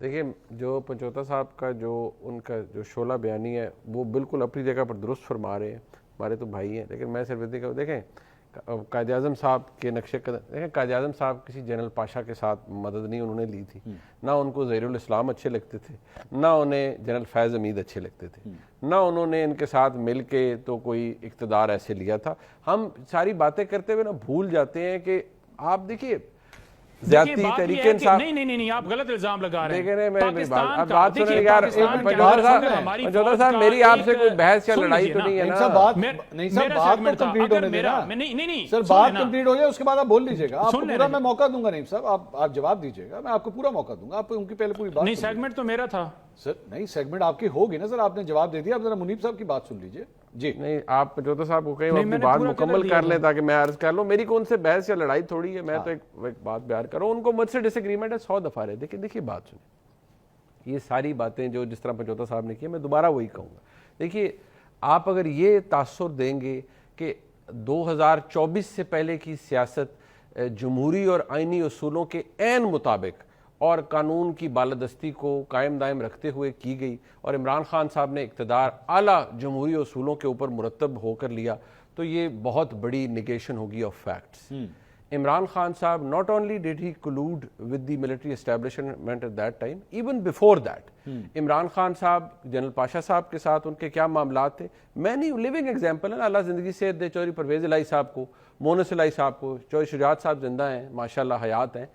دیکھیں جو پنچوتا صاحب کا جو ان کا جو شعلہ بیانی ہے وہ بالکل اپنی جگہ پر درست فرما رہے ہیں، ہمارے تو بھائی ہیں، لیکن میں صرف اتنی کہ دیکھیں قائد اعظم صاحب کے نقشے قدم، دیکھیں قائد اعظم صاحب کسی جنرل پاشا کے ساتھ مدد نہیں انہوں نے لی تھی، نہ ان کو ظہیر الاسلام اچھے لگتے تھے، نہ انہیں جنرل فیض حمید اچھے لگتے تھے، نہ انہوں نے ان کے ساتھ مل کے تو کوئی اقتدار ایسے لیا تھا۔ ہم ساری باتیں کرتے ہوئے نا بھول جاتے ہیں کہ آپ دیکھیے زیادتی تحریک انصاف، نہیں آپ غلط الزام لگا رہے ہیں۔ دیکھیں میں بات سنیں یار، پنچوتا صاحب میری آپ سے کوئی بحث یا لڑائی تو نہیں ہے نا۔ نہیں صاحب بات تو کمپلیٹ ہونے دینا، نہیں سر بات کمپلیٹ ہو جائے اس کے بعد آپ بول لیجئے گا، آپ کو پورا میں موقع دوں گا۔ نہیں صاحب آپ جواب دیجئے گا، میں آپ کو پورا موقع دوں گا، آپ ان کی پہلے پوری بات نہیں سیگمنٹ تو میرا تھا سر، نہیں سیگمنٹ آپ کی ہوگی نا سر، آپ نے جواب دے دیا، اب ذرا منیب صاحب کی بات سن لیجئے جی۔ نہیں آپ پنچوتا صاحب کو کہیں اپنی بات مکمل کر لیں تاکہ میں عرض کر لوں، میری کو ان سے بحث یا لڑائی تھوڑی ہے، میں تو ایک بات بیان کر رہا ہوں، ان کو مجھ سے ڈس ایگریمنٹ ہے 100 دفعہ رہے۔ دیکھیے بات سنیں، یہ ساری باتیں جو جس طرح پنچوتا صاحب نے کی میں دوبارہ وہی کہوں گا۔ دیکھیے آپ اگر یہ تاثر دیں گے کہ 2024 سے پہلے کی سیاست جمہوری اور آئینی اصولوں کے عین مطابق اور قانون کی بالادستی کو قائم دائم رکھتے ہوئے کی گئی اور عمران خان صاحب نے اقتدار اعلیٰ جمہوری اصولوں کے اوپر مرتب ہو کر لیا، تو یہ بہت بڑی نیگیشن ہوگی آف فیکٹس۔ عمران خان صاحب not only did he collude with the military establishment at that time, even before that Imran Khan صاحب جنرل پاشا صاحب کے ساتھ ان کے کیا معاملات تھے، many living example ہیں، اللہ زندگی صحت دے، چوہدری پرویز الہی صاحب کو، مونس الہی صاحب کو، چوہدری شجاعت صاحب زندہ ہیں ماشاءاللہ حیات ہیں،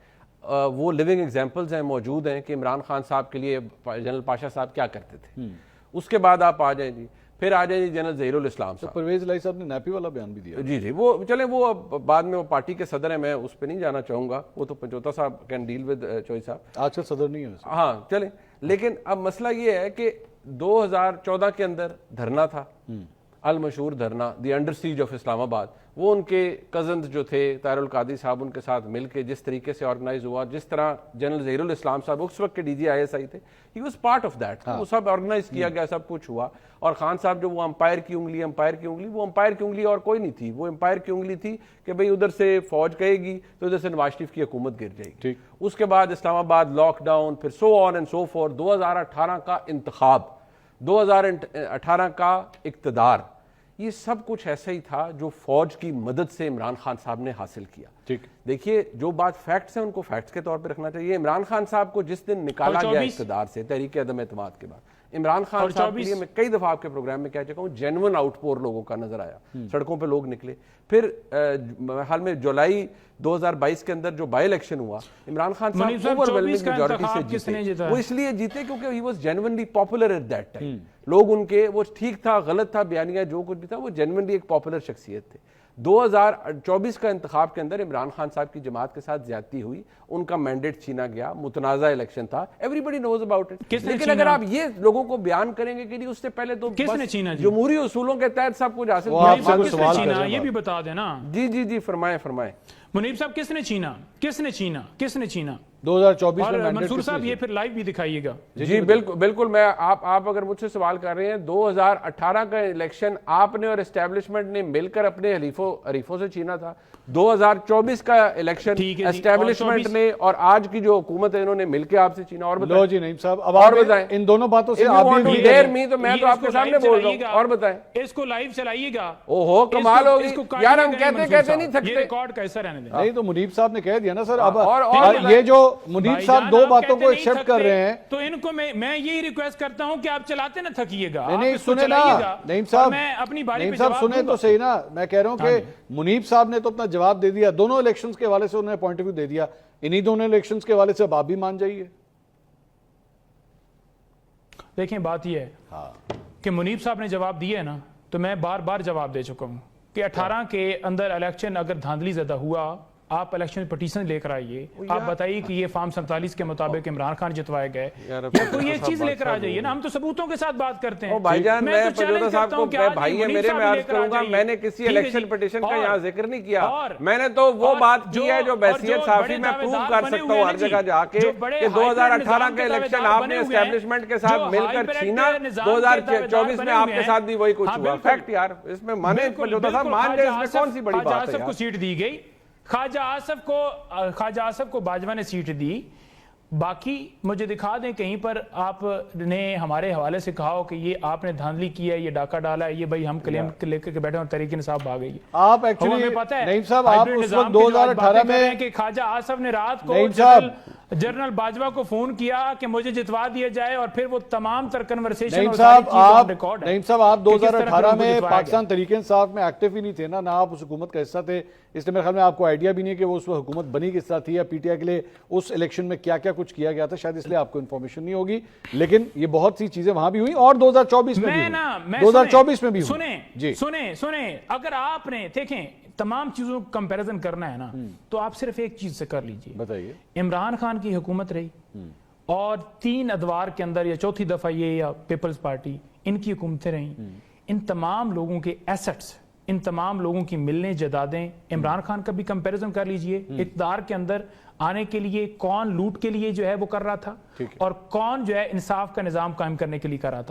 وہ لیونگ ایگزامپلز ہیں، موجود ہیں کہ عمران خان صاحب کے لیے جنرل پاشا صاحب کیا کرتے تھے۔ اس کے بعد آپ آ جائیں جی، پھر آ جائیں جی جنرل ظہیر الاسلام صاحب۔ پرویز الہی صاحب نے نیپی والا بیان بھی دیا جی وہ چلیں، وہ بعد میں وہ پارٹی کے صدر ہیں، میں اس پہ نہیں جانا چاہوں گا، وہ تو پنچوتا صاحب کین ڈیل ود چوئی صاحب، آج کل صدر نہیں ہے ہاں چلیں۔ لیکن اب مسئلہ یہ ہے کہ 2014 کے اندر دھرنا تھا، المشہور دھرنا، دی انڈر سیج آف اسلام آباد، وہ ان کے کزنز جو تھے طاہر القادری صاحب ان کے ساتھ مل کے جس طریقے سے آرگنائز ہوا، جس طرح جنرل ظہیر الاسلام صاحب اس وقت کے D G I S I تھے، he was part of that, وہ سب آرگنائز کیا گیا، سب کچھ ہوا۔ اور خان صاحب جو وہ امپائر کی انگلی وہ امپائر کی انگلی اور کوئی نہیں تھی، وہ امپائر کی انگلی تھی کہ بھئی ادھر سے فوج کہے گی تو ادھر سے نواز شریف کی حکومت گر جائے گی۔ اس کے بعد اسلام آباد لاک ڈاؤن، پھر سو آن اینڈ سو فور، 2018 کا انتخاب، 2018 کا اقتدار، یہ سب کچھ ایسا ہی تھا جو فوج کی مدد سے عمران خان صاحب نے حاصل کیا۔ دیکھیے جو بات فیکٹس ہیں ان کو فیکٹس کے طور پہ رکھنا چاہیے۔ عمران خان صاحب کو جس دن نکالا گیا اقتدار سے تحریک عدم اعتماد کے بعد، عمران خان صاحب کے لیے میں کئی دفعہ آپ کے پروگرام میں کہہ چکا ہوں، جینون آؤٹ پور لوگوں کا نظر آیا، سڑکوں پہ لوگ نکلے۔ پھر حال میں جولائی 2022 کے اندر جو بائی الیکشن ہوا، عمران خان صاحب اوورولمنگ میجورٹی سے جیتے۔ وہ اس لیے جیتے کیونکہ ہی was genuinely popular at that time, لوگ ان کے، وہ ٹھیک تھا غلط تھا بیانیہ جو کچھ بھی تھا، وہ جینونلی ایک پاپولر شخصیت تھے۔ 2024 کا انتخاب کے اندر عمران خان صاحب کی جماعت کے ساتھ زیادتی ہوئی، ان کا مینڈیٹ چھینا گیا، متنازع الیکشن تھا، everybody knows about it. لیکن اگر آپ یہ لوگوں کو بیان کریں گے کہ نہیں، اس سے پہلے تو جمہوری اصولوں کے تحت سب کچھ حاصل کیا، یہ بھی بتا دینا۔ جی فرمائیں۔ منیب صاحب کس نے چھینا 2024 میں؟ منصور صاحب یہ پھر لائیو بھی دکھائیے گا۔ جی بالکل، میں آپ اگر مجھ سے سوال کر رہے ہیں، 2018 کا الیکشن آپ نے اور اسٹیبلشمنٹ نے مل کر اپنے حریفوں سے چھینا تھا، 2024 کا الیکشن اسٹیبلشمنٹ نے اور آج کی جو حکومت ہے انہوں نے مل کے آپ سے چھینا۔ اور لو جی نعیم صاحب، اب اور بتائیں ان دونوں باتوں سے آپ بھی تو میں تو آپ کے سامنے بول رہا ہوں، اور بتائیں اس کو لائیو چلائیے گا۔ اوہو کمال ہوگی یار، ہم کہتے نہیں تھکتے، ریکارڈ کیسا رہنے دیں۔ نہیں تو منیب صاحب نے کہہ دیا نا سر، اب یہ جو منیب صاحب دو باتوں کو ایکسپٹ کر رہے ہیں تو ان کو میں یہی ریکویسٹ کرتا ہوں کہ آپ چلاتے نہ تھکیے گا۔ نہیں سنیں نا نعیم صاحب، نعیم صاحب سنیں تو صحیح نا، میں کہہ رہا ہوں کہ منیب صاحب نے تو اپنا جواب دے دیا، دونوں الیکشنز کے حوالے سے انہوں نے پوائنٹ آف ویو دے دیا، انہی دونوں الیکشنز کے حوالے سے اب آپ بھی مان جائیے۔ دیکھیں بات یہ ہے کہ منیب صاحب نے جواب دیا ہے نا، تو میں بار بار جواب دے چکا ہوں کہ 18 کے اندر الیکشن اگر دھاندلی زدہ ہوا، آپ الیکشن پٹیشن لے کر آئیے، آپ بتائیے کہ یہ فارم 47 کے مطابق عمران خان جتوائے گئے، یا کوئی یہ چیز لے کر آ جائیے نا، ہم تو ثبوتوں کے ساتھ بات کرتے ہیں۔ بھائی جان میں پنچوتا صاحب کو بھائی ہے میرے، میں عرض کروں گا میں نے کسی الیکشن پٹیشن کا یہاں ذکر نہیں کیا، میں نے تو وہ بات کی ہے جو بحثیت صحافی میں پروو کر سکتا ہوں ہر جگہ جا کے کہ 2018 کے الیکشن آپ نے اسٹیبلشمنٹ کے ساتھ مل کر چھینا، 2024 میں آپ کے ساتھ بھی وہی کچھ ہوا۔ فیکٹ یار، اس میں مانے پنچوتا صاحب مان جائے، اس میں کون سی بڑی بات ہے؟ کو سیٹ دی گئی، خواجہ آصف کو باجوہ نے سیٹ دی، باقی مجھے دکھا دیں کہیں پر آپ نے ہمارے حوالے سے کہا ہو کہ یہ آپ نے دھاندلی کی ہے, یہ ڈاکہ ڈالا ہے, یہ بھائی ہم کلیم لے کر کے بیٹھے اور تحریک انصاف بھاگ گئی. آپ ایکچولی نعیم صاحب آپ اس وقت 2018 میں کہ خواجہ آصف نے رات کو جنرل باجوہ کو فون کیا کہ مجھے جتوا دیا جائے, اور پھر وہ تمام تر کنورسیشن نعیم صاحب آپ 2018 میں پاکستان تحریک انصاف میں ایکٹیو ہی نہیں تھے نا آپ اس حکومت کا حصہ تھے, اس لیے میرے خیال میں آپ کو آئیڈیا بھی نہیں کہ وہ اس وقت حکومت بنی کس طرح تھی یا پی ٹی آئی کے لیے اس الیکشن میں کیا کیا کچھ کیا گیا تھا, شاید اس لیے آپ کو انفارمیشن نہیں ہوگی. لیکن یہ بہت سی چیزیں وہاں بھی ہوئی اور 2024 میں بھی ہوئی, 2024 میں بھی ہوئی. سنیں اگر آپ نے دیکھیں تمام چیزوں کو کمپیریزن کرنا ہے نا تو آپ صرف ایک چیز سے کر لیجئے. بتائیے. عمران خان کی حکومت رہی اور 3 ادوار کے اندر یا چوتھی دفعہ یہ یا پیپلز پارٹی ان کی حکومتیں رہیں, ان تمام لوگوں کے ایسٹس, ان تمام لوگوں کی ملنے جدادیں, عمران خان کا بھی کمپیریزن کر لیجئے. اقتدار کے اندر آنے کے لیے کون لوٹ کے لیے جو ہے وہ کر رہا تھا اور کون جو ہے انصاف کا نظام قائم کرنے کے لیے کر رہا تھا.